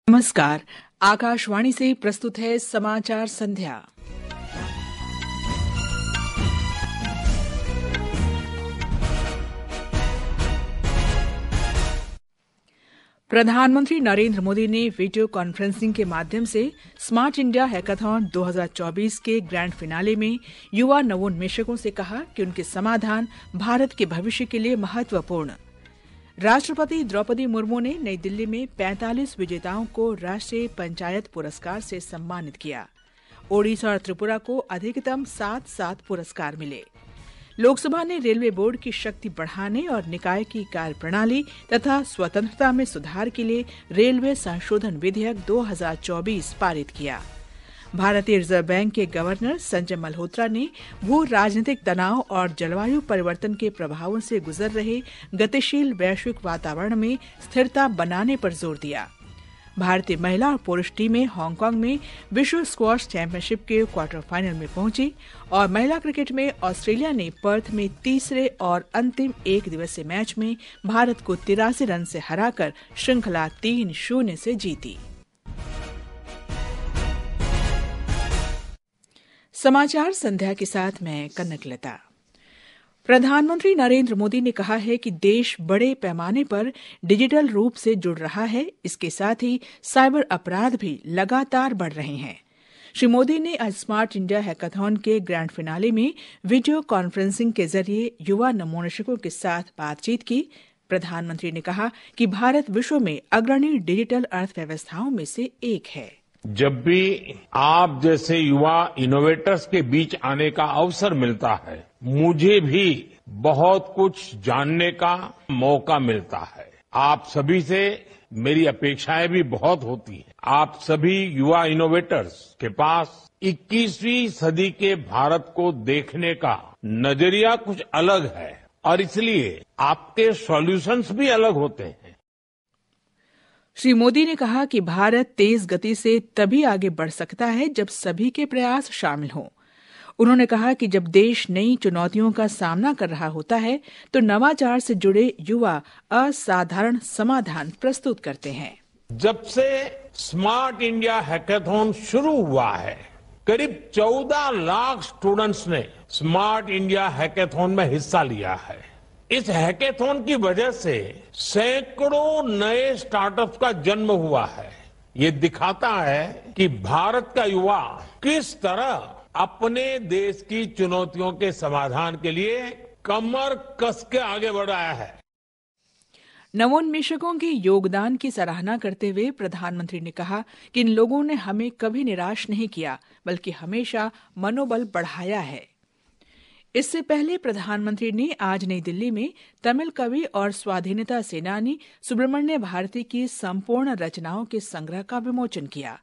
नमस्कार। आकाशवाणी से प्रस्तुत है समाचार संध्या। प्रधानमंत्री नरेंद्र मोदी ने वीडियो कॉन्फ्रेंसिंग के माध्यम से स्मार्ट इंडिया हैकाथॉन 2024 के ग्रैंड फिनाले में युवा नवोन्मेषकों से कहा कि उनके समाधान भारत के भविष्य के लिए महत्वपूर्ण। राष्ट्रपति द्रौपदी मुर्मू ने नई दिल्ली में 45 विजेताओं को राष्ट्रीय पंचायत पुरस्कार से सम्मानित किया। ओडिशा और त्रिपुरा को अधिकतम 7 पुरस्कार मिले। लोकसभा ने रेलवे बोर्ड की शक्ति बढ़ाने और निकाय की कार्यप्रणाली तथा स्वतंत्रता में सुधार के लिए रेलवे संशोधन विधेयक 2024 पारित किया। भारतीय रिजर्व बैंक के गवर्नर संजय मल्होत्रा ने भू राजनीतिक तनाव और जलवायु परिवर्तन के प्रभावों से गुजर रहे गतिशील वैश्विक वातावरण में स्थिरता बनाने पर जोर दिया। भारतीय महिला और पुरुष टीमें हांगकांग में विश्व स्क्वॉश चैंपियनशिप के क्वार्टर फाइनल में पहुंची और महिला क्रिकेट में ऑस्ट्रेलिया ने पर्थ में तीसरे और अंतिम एक दिवसीय मैच में भारत को 83 रन से हराकर श्रृंखला 3-0 से जीती। समाचार संध्या के साथ मैं कनकलता। प्रधानमंत्री नरेंद्र मोदी ने कहा है कि देश बड़े पैमाने पर डिजिटल रूप से जुड़ रहा है। इसके साथ ही साइबर अपराध भी लगातार बढ़ रहे हैं। श्री मोदी ने आज स्मार्ट इंडिया हैकाथॉन के ग्रैंड फिनाले में वीडियो कॉन्फ्रेंसिंग के जरिए युवा नवोन्मेषकों के साथ बातचीत की। प्रधानमंत्री ने कहा कि भारत विश्व में अग्रणी डिजिटल अर्थव्यवस्थाओं में से एक है। जब भी आप जैसे युवा इनोवेटर्स के बीच आने का अवसर मिलता है, मुझे भी बहुत कुछ जानने का मौका मिलता है। आप सभी से मेरी अपेक्षाएं भी बहुत होती हैं। आप सभी युवा इनोवेटर्स के पास 21वीं सदी के भारत को देखने का नजरिया कुछ अलग है और इसलिए आपके सॉल्यूशंस भी अलग होते हैं। श्री मोदी ने कहा कि भारत तेज गति से तभी आगे बढ़ सकता है जब सभी के प्रयास शामिल हों। उन्होंने कहा कि जब देश नई चुनौतियों का सामना कर रहा होता है तो नवाचार से जुड़े युवा असाधारण समाधान प्रस्तुत करते हैं। जब से स्मार्ट इंडिया हैकाथॉन शुरू हुआ है, करीब 14 लाख स्टूडेंट्स ने स्मार्ट इंडिया हैकाथॉन में हिस्सा लिया है। इस हैकाथॉन की वजह से सैकड़ों नए स्टार्टअप्स का जन्म हुआ है। ये दिखाता है कि भारत का युवा किस तरह अपने देश की चुनौतियों के समाधान के लिए कमर कस के आगे बढ़ रहा है। नवोन्मेषकों के योगदान की सराहना करते हुए प्रधानमंत्री ने कहा कि इन लोगों ने हमें कभी निराश नहीं किया, बल्कि हमेशा मनोबल बढ़ाया है। इससे पहले प्रधानमंत्री ने आज नई दिल्ली में तमिल कवि और स्वाधीनता सेनानी सुब्रमण्य भारती की संपूर्ण रचनाओं के संग्रह का विमोचन किया।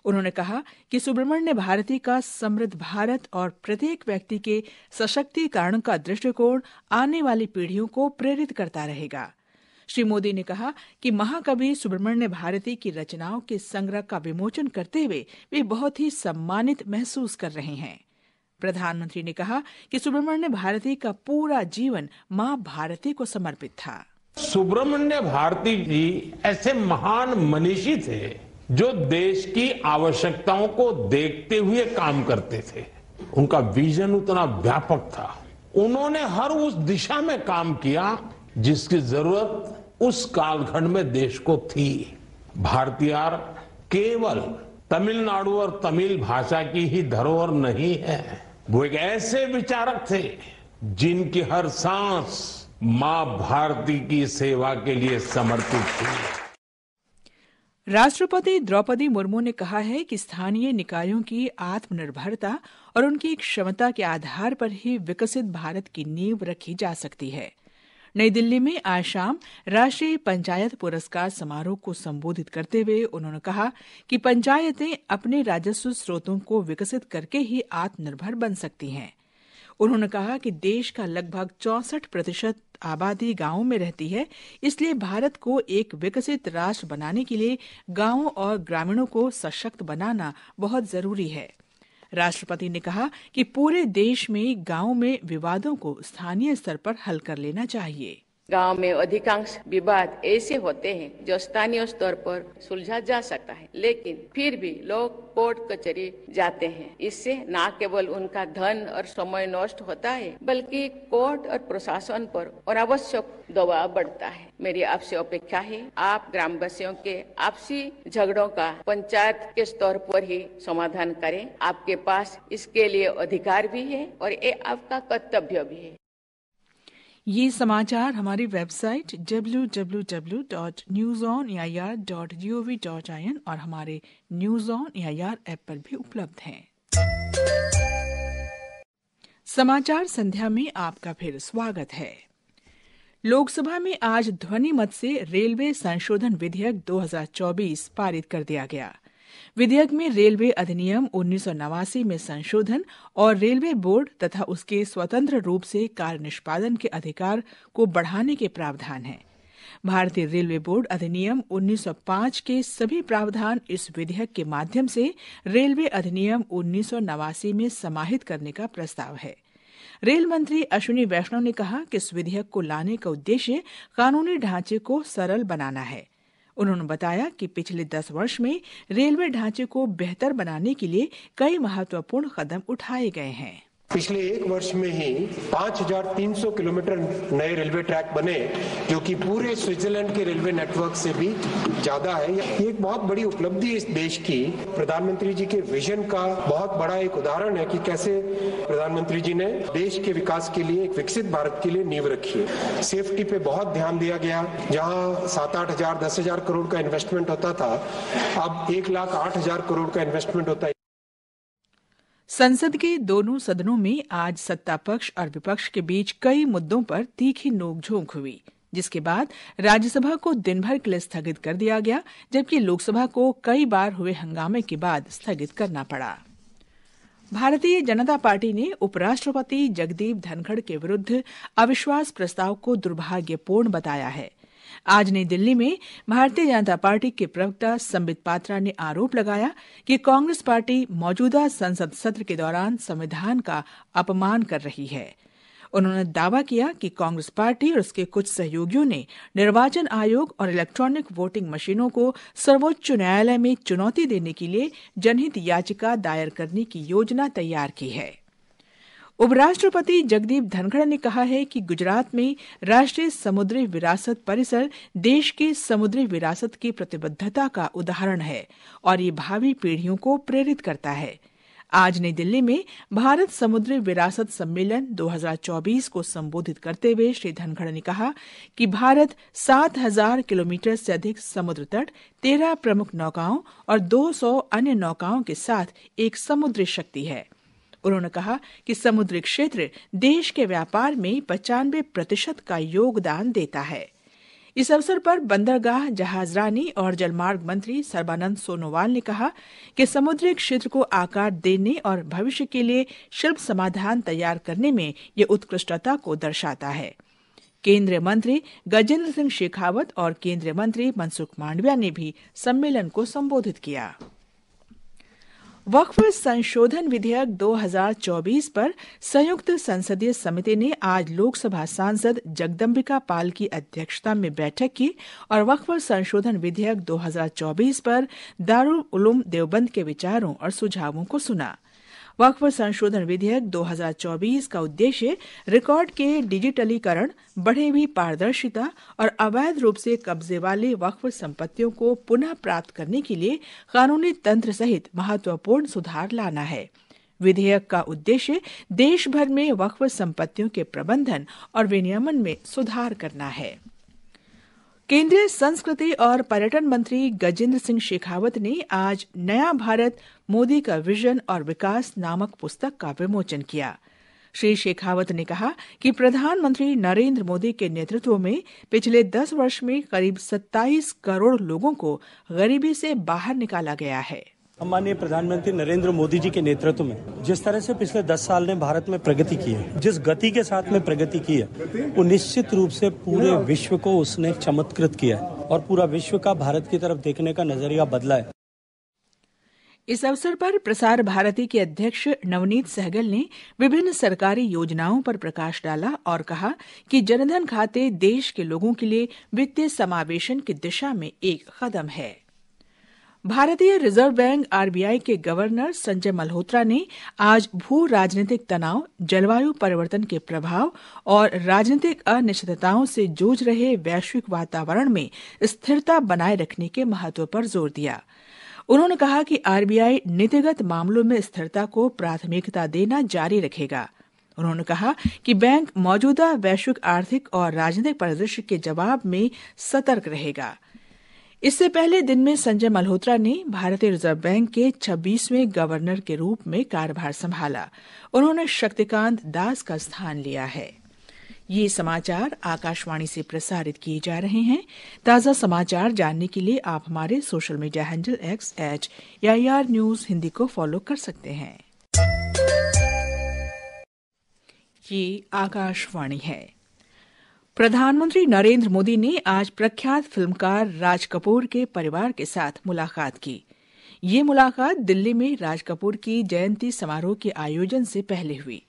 उन्होंने कहा कि सुब्रमण्य भारती का समृद्ध भारत और प्रत्येक व्यक्ति के सशक्तिकरण का दृष्टिकोण आने वाली पीढ़ियों को प्रेरित करता रहेगा। श्री मोदी ने कहा कि महाकवि सुब्रमण्य भारती की रचनाओं के संग्रह का विमोचन करते हुए वे बहुत ही सम्मानित महसूस कर रहे हैं। प्रधानमंत्री ने कहा कि सुब्रमण्य भारती का पूरा जीवन मां भारती को समर्पित था। सुब्रमण्य भारती जी ऐसे महान मनीषी थे जो देश की आवश्यकताओं को देखते हुए काम करते थे। उनका विजन उतना व्यापक था। उन्होंने हर उस दिशा में काम किया जिसकी जरूरत उस कालखंड में देश को थी। भारतीयार केवल तमिलनाडु और तमिल भाषा की ही धरोहर नहीं है, वो एक ऐसे विचारक थे जिनकी हर सांस मां भारती की सेवा के लिए समर्पित थी। राष्ट्रपति द्रौपदी मुर्मू ने कहा है कि स्थानीय निकायों की आत्मनिर्भरता और उनकी क्षमता के आधार पर ही विकसित भारत की नींव रखी जा सकती है। नई दिल्ली में आज शाम राष्ट्रीय पंचायत पुरस्कार समारोह को संबोधित करते हुए उन्होंने कहा कि पंचायतें अपने राजस्व स्रोतों को विकसित करके ही आत्मनिर्भर बन सकती हैं। उन्होंने कहा कि देश का लगभग 64% आबादी गांवों में रहती है, इसलिए भारत को एक विकसित राष्ट्र बनाने के लिए गांवों और ग्रामीणों को सशक्त बनाना बहुत जरूरी है। राष्ट्रपति ने कहा कि पूरे देश में गांवों में विवादों को स्थानीय स्तर पर हल कर लेना चाहिए। गांव में अधिकांश विवाद ऐसे होते हैं जो स्थानीय स्तर पर सुलझा जा सकता है, लेकिन फिर भी लोग कोर्ट कचहरी जाते हैं। इससे न केवल उनका धन और समय नष्ट होता है, बल्कि कोर्ट और प्रशासन पर अनावश्यक दबाव बढ़ता है। मेरी आपसे अपेक्षा है आप ग्रामवासियों के आपसी झगड़ों का पंचायत के स्तर पर ही समाधान करें। आपके पास इसके लिए अधिकार भी है और ये आपका कर्तव्य भी है। ये समाचार हमारी वेबसाइट www.newsonair.gov.in और हमारे न्यूज ऑन एआईआर ऐप पर भी उपलब्ध हैं। समाचार संध्या में आपका फिर स्वागत है। लोकसभा में आज ध्वनि मत से रेलवे संशोधन विधेयक 2024 पारित कर दिया गया। विधेयक में रेलवे अधिनियम 1989 में संशोधन और रेलवे बोर्ड तथा उसके स्वतंत्र रूप से कार्य निष्पादन के अधिकार को बढ़ाने के प्रावधान हैं। भारतीय रेलवे बोर्ड अधिनियम 1905 के सभी प्रावधान इस विधेयक के माध्यम से रेलवे अधिनियम 1989 में समाहित करने का प्रस्ताव है। रेल मंत्री अश्विनी वैष्णव ने कहा कि इस विधेयक को लाने का उद्देश्य कानूनी ढांचे को सरल बनाना है। उन्होंने बताया कि पिछले 10 वर्ष में रेलवे ढांचे को बेहतर बनाने के लिए कई महत्वपूर्ण कदम उठाए गए हैं। पिछले 1 वर्ष में ही 5300 किलोमीटर नए रेलवे ट्रैक बने, जो कि पूरे स्विट्जरलैंड के रेलवे नेटवर्क से भी ज्यादा है। ये एक बहुत बड़ी उपलब्धि है इस देश की। प्रधानमंत्री जी के विजन का बहुत बड़ा एक उदाहरण है कि कैसे प्रधानमंत्री जी ने देश के विकास के लिए, एक विकसित भारत के लिए नींव रखी है। सेफ्टी पे बहुत ध्यान दिया गया। जहां 7-8 हजार 10 हजार करोड़ का इन्वेस्टमेंट होता था, अब 1,08,000 करोड़ का इन्वेस्टमेंट होता है। संसद के दोनों सदनों में आज सत्ता पक्ष और विपक्ष के बीच कई मुद्दों पर तीखी नोकझोंक हुई, जिसके बाद राज्यसभा को दिन भर के लिए स्थगित कर दिया गया, जबकि लोकसभा को कई बार हुए हंगामे के बाद स्थगित करना पड़ा। भारतीय जनता पार्टी ने उपराष्ट्रपति जगदीप धनखड़ के विरुद्ध अविश्वास प्रस्ताव को दुर्भाग्यपूर्ण बताया है। आज नई दिल्ली में भारतीय जनता पार्टी के प्रवक्ता संबित पात्रा ने आरोप लगाया कि कांग्रेस पार्टी मौजूदा संसद सत्र के दौरान संविधान का अपमान कर रही है। उन्होंने दावा किया कि कांग्रेस पार्टी और उसके कुछ सहयोगियों ने निर्वाचन आयोग और इलेक्ट्रॉनिक वोटिंग मशीनों को सर्वोच्च न्यायालय में चुनौती देने के लिए जनहित याचिका दायर करने की योजना तैयार की है। उपराष्ट्रपति जगदीप धनखड़ ने कहा है कि गुजरात में राष्ट्रीय समुद्री विरासत परिसर देश की समुद्री विरासत की प्रतिबद्धता का उदाहरण है और ये भावी पीढ़ियों को प्रेरित करता है। आज नई दिल्ली में भारत समुद्री विरासत सम्मेलन 2024 को संबोधित करते हुए श्री धनखड़ ने कहा कि भारत 7,000 किलोमीटर से अधिक समुद्र तट, 13 प्रमुख नौकाओं और 200 अन्य नौकाओं के साथ एक समुद्री शक्ति है। उन्होंने कहा कि समुद्री क्षेत्र देश के व्यापार में 95% का योगदान देता है। इस अवसर पर बंदरगाह, जहाजरानी और जलमार्ग मंत्री सर्बानंद सोनोवाल ने कहा कि समुद्री क्षेत्र को आकार देने और भविष्य के लिए शिल्प समाधान तैयार करने में ये उत्कृष्टता को दर्शाता है। केंद्रीय मंत्री गजेंद्र सिंह शेखावत और केंद्रीय मंत्री मनसुख मांडविया ने भी सम्मेलन को संबोधित किया। वक्फ संशोधन विधेयक 2024 पर संयुक्त संसदीय समिति ने आज लोकसभा सांसद जगदम्बिका पाल की अध्यक्षता में बैठक की और वक्फ संशोधन विधेयक 2024 पर दारुल उलूम देवबंद के विचारों और सुझावों को सुना। वक्फ संशोधन विधेयक 2024 का उद्देश्य रिकॉर्ड के डिजिटलीकरण, बढ़ी हुई पारदर्शिता और अवैध रूप से कब्जे वाले वक्फ संपत्तियों को पुनः प्राप्त करने के लिए कानूनी तंत्र सहित महत्वपूर्ण सुधार लाना है। विधेयक का उद्देश्य देश भर में वक्फ संपत्तियों के प्रबंधन और विनियमन में सुधार करना है। केंद्रीय संस्कृति और पर्यटन मंत्री गजेंद्र सिंह शेखावत ने आज नया भारत, मोदी का विजन और विकास नामक पुस्तक का विमोचन किया। श्री शेखावत ने कहा कि प्रधानमंत्री नरेंद्र मोदी के नेतृत्व में पिछले 10 वर्ष में करीब 27 करोड़ लोगों को गरीबी से बाहर निकाला गया है। माननीय प्रधानमंत्री नरेंद्र मोदी जी के नेतृत्व में जिस तरह से पिछले 10 साल ने भारत में प्रगति की है, जिस गति के साथ में प्रगति की है, वो निश्चित रूप से पूरे विश्व को उसने चमत्कृत किया है और पूरा विश्व का भारत की तरफ देखने का नजरिया बदला है। इस अवसर पर प्रसार भारती के अध्यक्ष नवनीत सहगल ने विभिन्न सरकारी योजनाओं पर प्रकाश डाला और कहा कि जनधन खाते देश के लोगों के लिए वित्तीय समावेशन की दिशा में एक कदम है। भारतीय रिजर्व बैंक आरबीआई के गवर्नर संजय मल्होत्रा ने आज भू राजनीतिक तनाव, जलवायु परिवर्तन के प्रभाव और राजनीतिक अनिश्चितताओं से जूझ रहे वैश्विक वातावरण में स्थिरता बनाए रखने के महत्व पर जोर दिया। उन्होंने कहा कि आरबीआई नीतिगत मामलों में स्थिरता को प्राथमिकता देना जारी रखेगा। उन्होंने कहा कि बैंक मौजूदा वैश्विक आर्थिक और राजनीतिक परिदृश्य के जवाब में सतर्क रहेगा। इससे पहले दिन में संजय मल्होत्रा ने भारतीय रिजर्व बैंक के 26वें गवर्नर के रूप में कार्यभार संभाला। उन्होंने शक्तिकांत दास का स्थान लिया है। ये समाचार आकाशवाणी से प्रसारित किए जा रहे हैं। ताज़ा समाचार जानने के लिए आप हमारे social media handle @AIR news Hindi को फॉलो कर सकते हैं। ये आकाशवाणी है। प्रधानमंत्री नरेंद्र मोदी ने आज प्रख्यात फिल्मकार राज कपूर के परिवार के साथ मुलाकात की। ये मुलाकात दिल्ली में राज कपूर की जयंती समारोह के आयोजन से पहले हुई।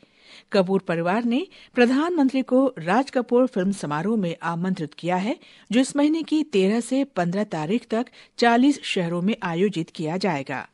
कपूर परिवार ने प्रधानमंत्री को राज कपूर फिल्म समारोह में आमंत्रित किया है, जो इस महीने की 13 से 15 तारीख तक 40 शहरों में आयोजित किया जाएगा।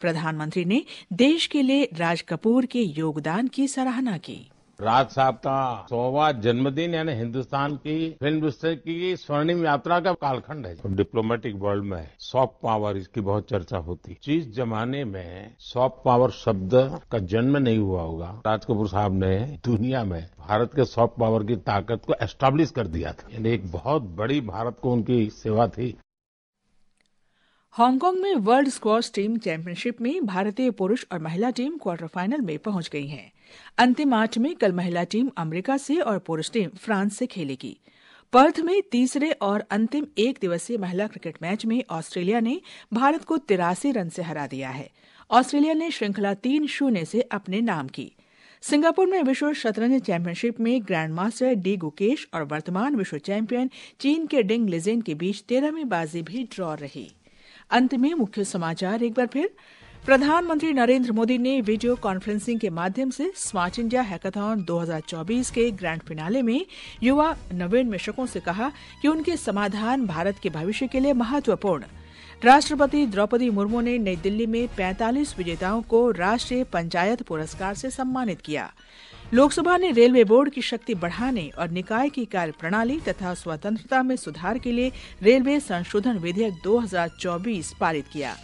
प्रधानमंत्री ने देश के लिए राज कपूर के योगदान की सराहना की। राज साहब का 100वां जन्मदिन यानी हिंदुस्तान की फिल्म इंडस्ट्री की स्वर्णिम यात्रा का कालखंड है। डिप्लोमेटिक वर्ल्ड में सॉफ्ट पावर इसकी बहुत चर्चा होती। जिस जमाने में सॉफ्ट पावर शब्द का जन्म नहीं हुआ होगा, राज कपूर साहब ने दुनिया में भारत के सॉफ्ट पावर की ताकत को एस्टैब्लिश कर दिया था। यानी एक बहुत बड़ी भारत को उनकी सेवा थी। हांगकांग में वर्ल्ड स्क्वॉश टीम चैंपियनशिप में भारतीय पुरुष और महिला टीम क्वार्टर फाइनल में पहुंच गई हैं। अंतिम मैच में कल महिला टीम अमेरिका से और पुरुष टीम फ्रांस से खेलेगी। पर्थ में तीसरे और अंतिम एक दिवसीय महिला क्रिकेट मैच में ऑस्ट्रेलिया ने भारत को 83 रन से हरा दिया है। ऑस्ट्रेलिया ने श्रृंखला 3-0 से अपने नाम की। सिंगापुर में विश्व शतरंज चैंपियनशिप में ग्रैंड मास्टर डी गुकेश और वर्तमान विश्व चैंपियन चीन के डिंग लिजेन के बीच 13वीं बाजी भी ड्रॉ रही। अंत में मुख्य समाचार एक बार फिर। प्रधानमंत्री नरेंद्र मोदी ने वीडियो कॉन्फ्रेंसिंग के माध्यम से स्मार्ट इंडिया हैकाथॉन 2024 के ग्रैंड फिनाले में युवा नवोन्मेषकों से कहा कि उनके समाधान भारत के भविष्य के लिए महत्वपूर्ण। राष्ट्रपति द्रौपदी मुर्मू ने नई दिल्ली में 45 विजेताओं को राष्ट्रीय पंचायत पुरस्कार से सम्मानित किया। लोकसभा ने रेलवे बोर्ड की शक्ति बढ़ाने और निकाय की कार्यप्रणाली तथा स्वतंत्रता में सुधार के लिए रेलवे संशोधन विधेयक 2024 पारित किया।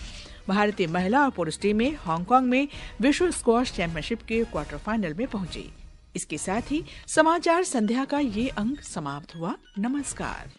भारतीय महिला और पुरुष टीमें हांगकांग में विश्व स्क्वॉश चैंपियनशिप के क्वार्टर फाइनल में पहुंची। इसके साथ ही समाचार संध्या का ये अंक समाप्त हुआ। नमस्कार।